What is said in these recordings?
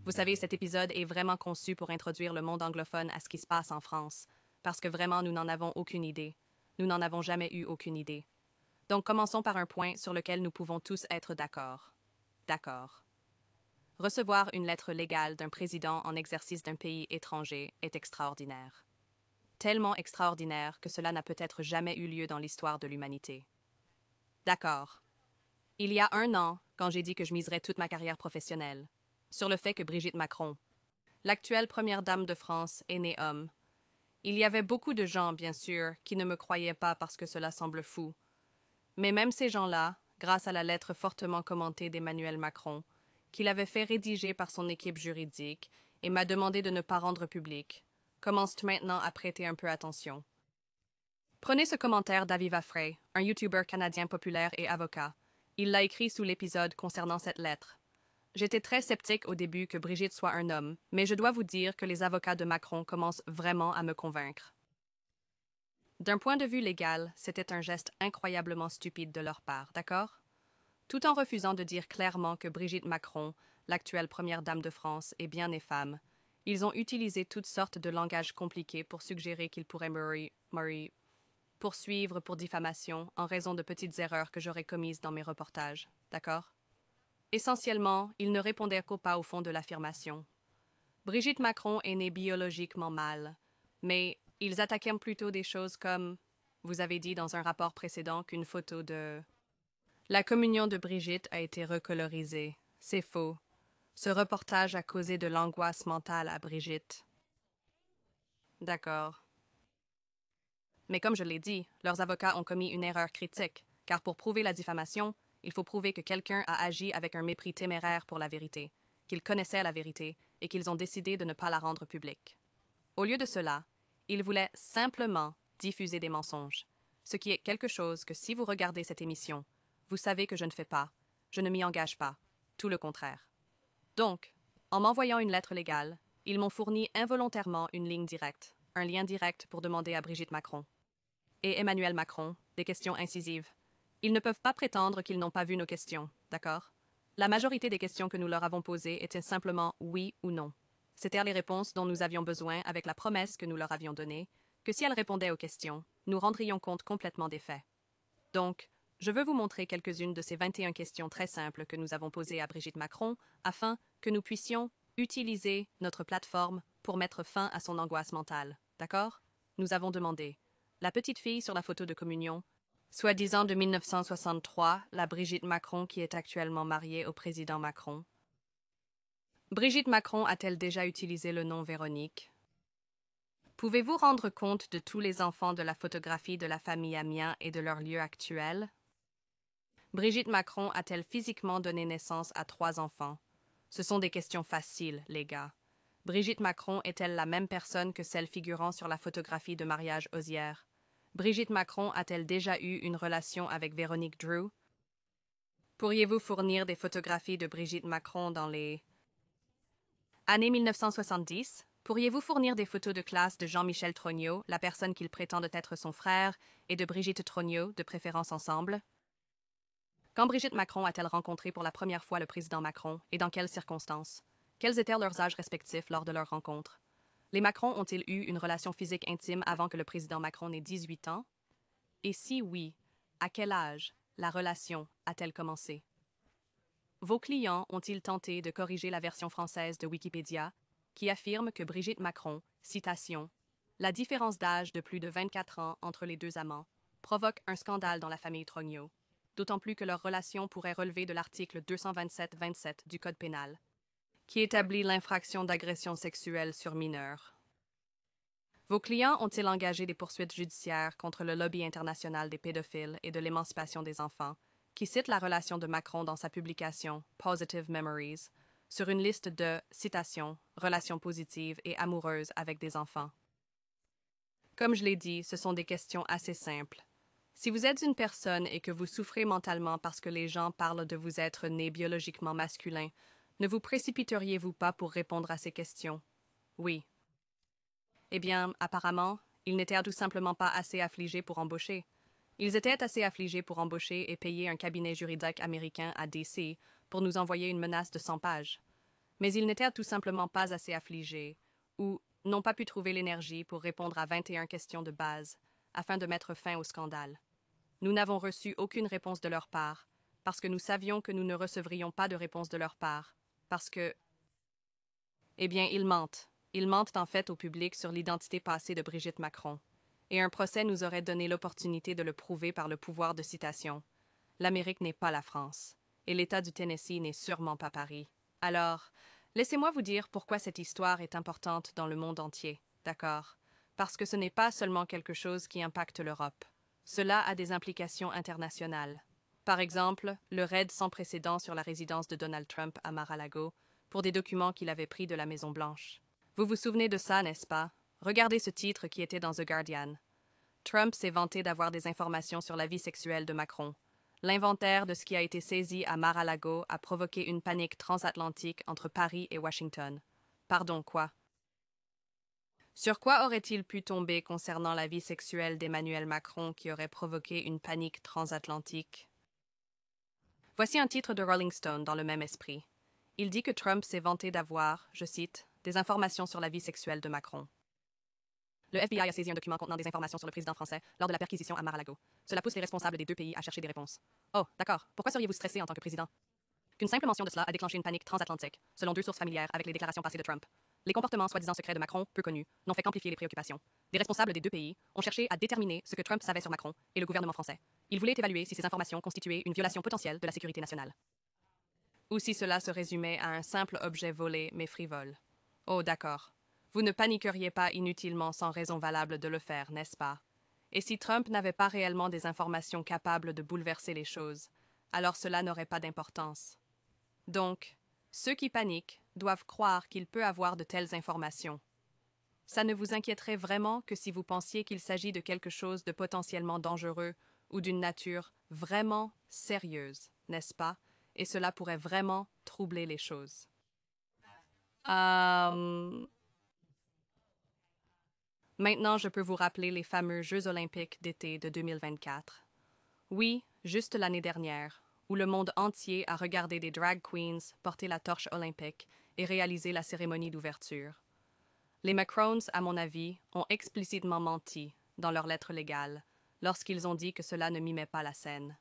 Vous savez, cet épisode est vraiment conçu pour introduire le monde anglophone à ce qui se passe en France, parce que vraiment, nous n'en avons aucune idée. Nous n'en avons jamais eu aucune idée. Donc, commençons par un point sur lequel nous pouvons tous être d'accord. D'accord. Recevoir une lettre légale d'un président en exercice d'un pays étranger est extraordinaire. Tellement extraordinaire que cela n'a peut-être jamais eu lieu dans l'histoire de l'humanité. D'accord. Il y a un an, quand j'ai dit que je miserais toute ma carrière professionnelle, sur le fait que Brigitte Macron, l'actuelle première dame de France, est née homme, il y avait beaucoup de gens, bien sûr, qui ne me croyaient pas parce que cela semble fou. Mais même ces gens-là, grâce à la lettre fortement commentée d'Emmanuel Macron, qu'il avait fait rédiger par son équipe juridique et m'a demandé de ne pas rendre public, commencent maintenant à prêter un peu attention. Prenez ce commentaire d'Aviva Frey, un YouTuber canadien populaire et avocat. Il l'a écrit sous l'épisode concernant cette lettre. J'étais très sceptique au début que Brigitte soit un homme, mais je dois vous dire que les avocats de Macron commencent vraiment à me convaincre. D'un point de vue légal, c'était un geste incroyablement stupide de leur part, d'accord? Tout en refusant de dire clairement que Brigitte Macron, l'actuelle première dame de France, est bien née femme, ils ont utilisé toutes sortes de langage compliqué pour suggérer qu'ils pourraient me poursuivre pour diffamation en raison de petites erreurs que j'aurais commises dans mes reportages, d'accord? Essentiellement, ils ne répondaient qu'au pas au fond de l'affirmation. Brigitte Macron est née biologiquement mâle, mais ils attaquaient plutôt des choses comme, vous avez dit dans un rapport précédent qu'une photo de... La communion de Brigitte a été recolorisée. C'est faux. Ce reportage a causé de l'angoisse mentale à Brigitte. D'accord. Mais comme je l'ai dit, leurs avocats ont commis une erreur critique, car pour prouver la diffamation, il faut prouver que quelqu'un a agi avec un mépris téméraire pour la vérité, qu'ils connaissaient la vérité et qu'ils ont décidé de ne pas la rendre publique. Au lieu de cela, ils voulaient simplement diffuser des mensonges, ce qui est quelque chose que si vous regardez cette émission, vous savez que je ne fais pas, je ne m'y engage pas, tout le contraire. Donc, en m'envoyant une lettre légale, ils m'ont fourni involontairement une ligne directe, un lien direct pour demander à Brigitte Macron et Emmanuel Macron des questions incisives. Ils ne peuvent pas prétendre qu'ils n'ont pas vu nos questions, d'accord? La majorité des questions que nous leur avons posées étaient simplement oui ou non. C'étaient les réponses dont nous avions besoin avec la promesse que nous leur avions donnée, que si elles répondaient aux questions, nous rendrions compte complètement des faits. Donc, je veux vous montrer quelques-unes de ces 21 questions très simples que nous avons posées à Brigitte Macron afin que nous puissions utiliser notre plateforme pour mettre fin à son angoisse mentale. D'accord? Nous avons demandé la petite fille sur la photo de communion, soi-disant de 1963, la Brigitte Macron qui est actuellement mariée au président Macron. Brigitte Macron a-t-elle déjà utilisé le nom Véronique? Pouvez-vous rendre compte de tous les enfants de la photographie de la famille Amiens et de leur lieu actuel? Brigitte Macron a-t-elle physiquement donné naissance à 3 enfants? Ce sont des questions faciles, les gars. Brigitte Macron est-elle la même personne que celle figurant sur la photographie de mariage Osière? Brigitte Macron a-t-elle déjà eu une relation avec Véronique Drew? Pourriez-vous fournir des photographies de Brigitte Macron dans les années 1970? Pourriez-vous fournir des photos de classe de Jean-Michel Trogneux, la personne qu'il prétend être son frère, et de Brigitte Trogneux, de préférence ensemble? Quand Brigitte Macron a-t-elle rencontré pour la première fois le président Macron et dans quelles circonstances? Quels étaient leurs âges respectifs lors de leur rencontre? Les Macron ont-ils eu une relation physique intime avant que le président Macron n'ait 18 ans? Et si oui, à quel âge la relation a-t-elle commencé? Vos clients ont-ils tenté de corriger la version française de Wikipédia qui affirme que Brigitte Macron, citation, la différence d'âge de plus de 24 ans entre les deux amants provoque un scandale dans la famille Trogneux, d'autant plus que leur relation pourrait relever de l'article 227-27 du Code pénal, qui établit l'infraction d'agression sexuelle sur mineur. Vos clients ont-ils engagé des poursuites judiciaires contre le lobby international des pédophiles et de l'émancipation des enfants, qui cite la relation de Macron dans sa publication Positive Memories, sur une liste de, citation, relations positives et amoureuses avec des enfants? Comme je l'ai dit, ce sont des questions assez simples. Si vous êtes une personne et que vous souffrez mentalement parce que les gens parlent de vous être né biologiquement masculin, ne vous précipiteriez-vous pas pour répondre à ces questions? Oui. Eh bien, apparemment, ils n'étaient tout simplement pas assez affligés pour embaucher. Ils étaient assez affligés pour embaucher et payer un cabinet juridique américain à DC pour nous envoyer une menace de 100 pages. Mais ils n'étaient tout simplement pas assez affligés, ou n'ont pas pu trouver l'énergie pour répondre à 21 questions de base, afin de mettre fin au scandale. Nous n'avons reçu aucune réponse de leur part, parce que nous savions que nous ne recevrions pas de réponse de leur part, parce que... Eh bien, ils mentent. Ils mentent en fait au public sur l'identité passée de Brigitte Macron. Et un procès nous aurait donné l'opportunité de le prouver par le pouvoir de citation. L'Amérique n'est pas la France, et l'État du Tennessee n'est sûrement pas Paris. Alors, laissez-moi vous dire pourquoi cette histoire est importante dans le monde entier, d'accord? Parce que ce n'est pas seulement quelque chose qui impacte l'Europe. Cela a des implications internationales. Par exemple, le raid sans précédent sur la résidence de Donald Trump à Mar-a-Lago pour des documents qu'il avait pris de la Maison-Blanche. Vous vous souvenez de ça, n'est-ce pas? Regardez ce titre qui était dans The Guardian. Trump s'est vanté d'avoir des informations sur la vie sexuelle de Macron. L'inventaire de ce qui a été saisi à Mar-a-Lago a provoqué une panique transatlantique entre Paris et Washington. Pardon, quoi? Sur quoi aurait-il pu tomber concernant la vie sexuelle d'Emmanuel Macron qui aurait provoqué une panique transatlantique? Voici un titre de Rolling Stone dans le même esprit. Il dit que Trump s'est vanté d'avoir, je cite, des informations sur la vie sexuelle de Macron. Le FBI a saisi un document contenant des informations sur le président français lors de la perquisition à Mar-a-Lago. Cela pousse les responsables des deux pays à chercher des réponses. Oh, d'accord. Pourquoi seriez-vous stressé en tant que président? Qu'une simple mention de cela a déclenché une panique transatlantique, selon deux sources familières avec les déclarations passées de Trump. Les comportements soi-disant secrets de Macron, peu connus, n'ont fait qu'amplifier les préoccupations. Des responsables des deux pays ont cherché à déterminer ce que Trump savait sur Macron et le gouvernement français. Ils voulaient évaluer si ces informations constituaient une violation potentielle de la sécurité nationale. Ou si cela se résumait à un simple objet volé mais frivole. Oh, d'accord. Vous ne paniqueriez pas inutilement sans raison valable de le faire, n'est-ce pas? Et si Trump n'avait pas réellement des informations capables de bouleverser les choses, alors cela n'aurait pas d'importance. Donc, ceux qui paniquent doivent croire qu'il peut avoir de telles informations. Ça ne vous inquiéterait vraiment que si vous pensiez qu'il s'agit de quelque chose de potentiellement dangereux ou d'une nature vraiment sérieuse, n'est-ce pas? Et cela pourrait vraiment troubler les choses. Maintenant, je peux vous rappeler les fameux Jeux olympiques d'été de 2024. Oui, juste l'année dernière, où le monde entier a regardé des drag queens porter la torche olympique et réaliser la cérémonie d'ouverture. Les Macrons, à mon avis, ont explicitement menti dans leur lettre légale lorsqu'ils ont dit que cela ne mimait pas la scène.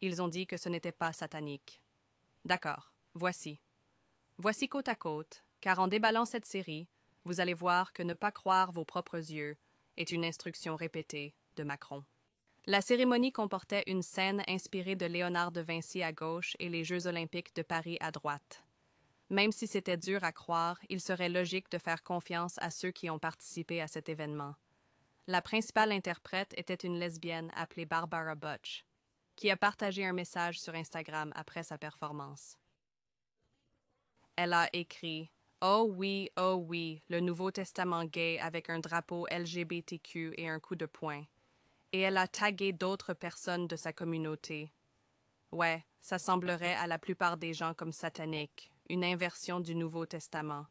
Ils ont dit que ce n'était pas satanique. D'accord, voici. Voici côte à côte, car en déballant cette série, vous allez voir que ne pas croire vos propres yeux est une instruction répétée de Macron. La cérémonie comportait une scène inspirée de Léonard de Vinci à gauche et les Jeux olympiques de Paris à droite. Même si c'était dur à croire, il serait logique de faire confiance à ceux qui ont participé à cet événement. La principale interprète était une lesbienne appelée Barbara Butch, qui a partagé un message sur Instagram après sa performance. Elle a écrit oh oui, le Nouveau Testament gay avec un drapeau LGBTQ et un coup de poing. Et elle a tagué d'autres personnes de sa communauté. Ouais, ça semblerait à la plupart des gens comme satanique, une inversion du Nouveau Testament.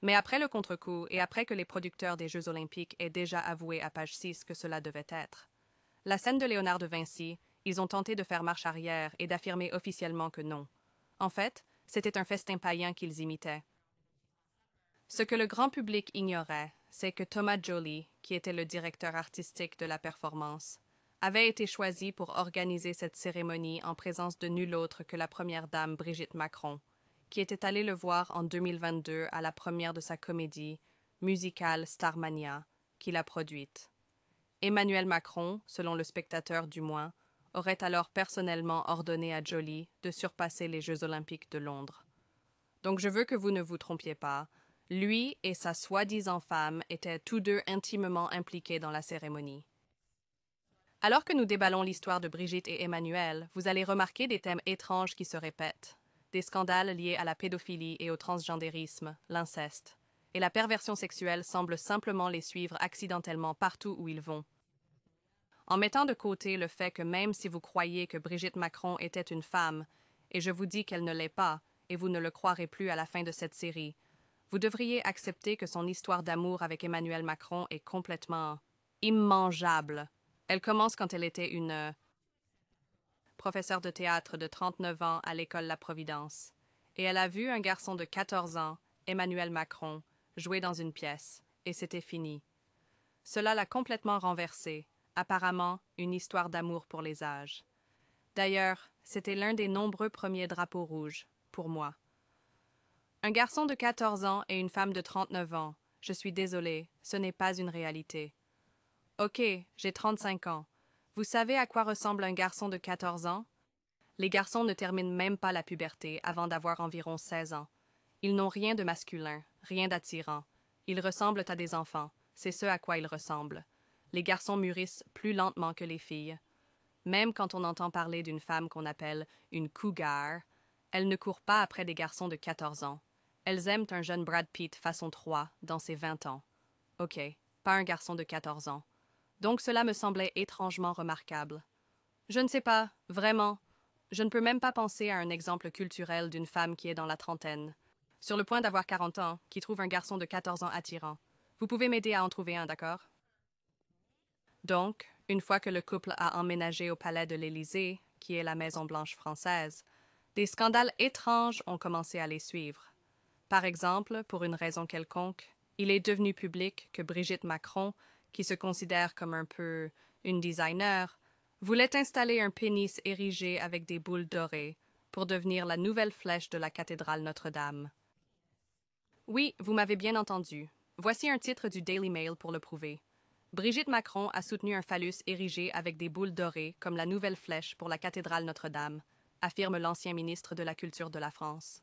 Mais après le contre-coup et après que les producteurs des Jeux olympiques aient déjà avoué à page 6 que cela devait être, la scène de Léonard de Vinci, ils ont tenté de faire marche arrière et d'affirmer officiellement que non. En fait, c'était un festin païen qu'ils imitaient. Ce que le grand public ignorait, c'est que Thomas Joly, qui était le directeur artistique de la performance, avait été choisi pour organiser cette cérémonie en présence de nul autre que la première dame Brigitte Macron, qui était allée le voir en 2022 à la première de sa comédie musicale Starmania, qu'il a produite. Emmanuel Macron, selon le Spectateur du moins, aurait alors personnellement ordonné à Joly de surpasser les Jeux olympiques de Londres. Donc je veux que vous ne vous trompiez pas. Lui et sa soi-disant femme étaient tous deux intimement impliqués dans la cérémonie. Alors que nous déballons l'histoire de Brigitte et Emmanuel, vous allez remarquer des thèmes étranges qui se répètent. Des scandales liés à la pédophilie et au transgendérisme, l'inceste. Et la perversion sexuelle semble simplement les suivre accidentellement partout où ils vont. En mettant de côté le fait que même si vous croyez que Brigitte Macron était une femme, et je vous dis qu'elle ne l'est pas, et vous ne le croirez plus à la fin de cette série, vous devriez accepter que son histoire d'amour avec Emmanuel Macron est complètement immangeable. Elle commence quand elle était une professeure de théâtre de 39 ans à l'école La Providence. et elle a vu un garçon de 14 ans, Emmanuel Macron, jouer dans une pièce, et c'était fini. Cela l'a complètement renversée, apparemment une histoire d'amour pour les âges. D'ailleurs, c'était l'un des nombreux premiers drapeaux rouges, pour moi. Un garçon de 14 ans et une femme de 39 ans, je suis désolée, ce n'est pas une réalité. Ok, j'ai 35 ans. Vous savez à quoi ressemble un garçon de 14 ans? Les garçons ne terminent même pas la puberté avant d'avoir environ 16 ans. Ils n'ont rien de masculin, rien d'attirant. Ils ressemblent à des enfants, c'est ce à quoi ils ressemblent. Les garçons mûrissent plus lentement que les filles. Même quand on entend parler d'une femme qu'on appelle une cougar, elle ne court pas après des garçons de 14 ans. Elles aiment un jeune Brad Pitt façon 3 dans ses 20 ans. Ok, pas un garçon de 14 ans. Donc cela me semblait étrangement remarquable. Je ne sais pas, vraiment. Je ne peux même pas penser à un exemple culturel d'une femme qui est dans la trentaine, sur le point d'avoir 40 ans, qui trouve un garçon de 14 ans attirant. Vous pouvez m'aider à en trouver un, d'accord? Donc, une fois que le couple a emménagé au palais de l'Élysée, qui est la Maison-Blanche française, des scandales étranges ont commencé à les suivre. Par exemple, pour une raison quelconque, il est devenu public que Brigitte Macron, qui se considère comme un peu une designer, voulait installer un pénis érigé avec des boules dorées pour devenir la nouvelle flèche de la cathédrale Notre-Dame. Oui, vous m'avez bien entendu. Voici un titre du Daily Mail pour le prouver. Brigitte Macron a soutenu un phallus érigé avec des boules dorées comme la nouvelle flèche pour la cathédrale Notre-Dame, affirme l'ancien ministre de la Culture de la France.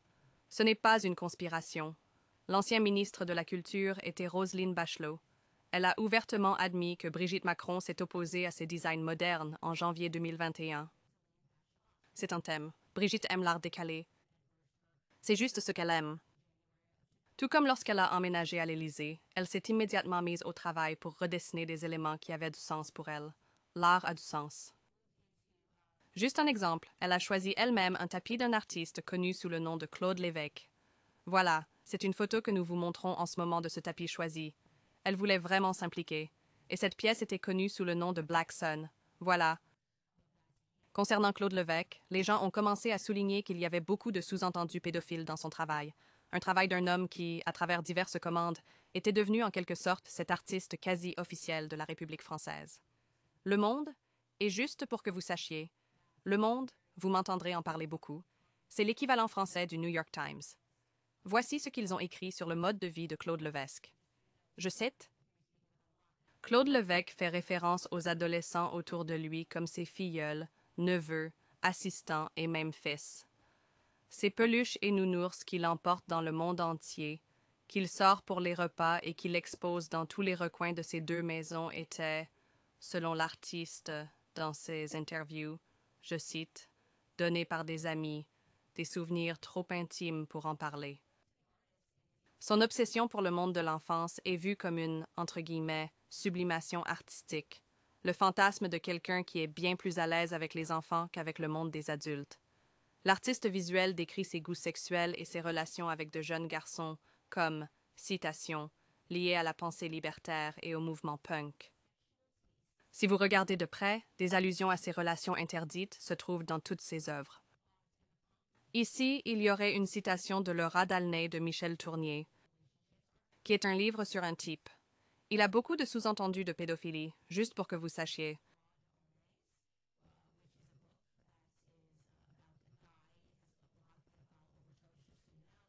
Ce n'est pas une conspiration. L'ancien ministre de la Culture était Roselyne Bachelot. Elle a ouvertement admis que Brigitte Macron s'est opposée à ses designs modernes en janvier 2021. C'est un thème. Brigitte aime l'art décalé. C'est juste ce qu'elle aime. Tout comme lorsqu'elle a emménagé à l'Élysée, elle s'est immédiatement mise au travail pour redessiner des éléments qui avaient du sens pour elle. L'art a du sens. Juste un exemple, elle a choisi elle-même un tapis d'un artiste connu sous le nom de Claude Lévesque. Voilà, c'est une photo que nous vous montrons en ce moment de ce tapis choisi. Elle voulait vraiment s'impliquer. Et cette pièce était connue sous le nom de Black Sun. Voilà. Concernant Claude Lévesque, les gens ont commencé à souligner qu'il y avait beaucoup de sous-entendus pédophiles dans son travail. Un travail d'un homme qui, à travers diverses commandes, était devenu en quelque sorte cet artiste quasi officiel de la République française. Le Monde, et juste pour que vous sachiez, Le Monde, vous m'entendrez en parler beaucoup, c'est l'équivalent français du New York Times. Voici ce qu'ils ont écrit sur le mode de vie de Claude Lévesque. Je cite: Claude Lévesque fait référence aux adolescents autour de lui comme ses filleuls, neveux, assistants et même fils. Ces peluches et nounours qu'il emporte dans le monde entier, qu'il sort pour les repas et qu'il expose dans tous les recoins de ses deux maisons étaient, selon l'artiste dans ses interviews, je cite, donnés par des amis, des souvenirs trop intimes pour en parler. Son obsession pour le monde de l'enfance est vue comme une, entre guillemets, sublimation artistique, le fantasme de quelqu'un qui est bien plus à l'aise avec les enfants qu'avec le monde des adultes. L'artiste visuel décrit ses goûts sexuels et ses relations avec de jeunes garçons comme, citation, liés à la pensée libertaire et au mouvement punk. Si vous regardez de près, des allusions à ces relations interdites se trouvent dans toutes ses œuvres. Ici, il y aurait une citation de Le rat d'Aulnay de Michel Tournier, qui est un livre sur un type. Il a beaucoup de sous-entendus de pédophilie, juste pour que vous sachiez.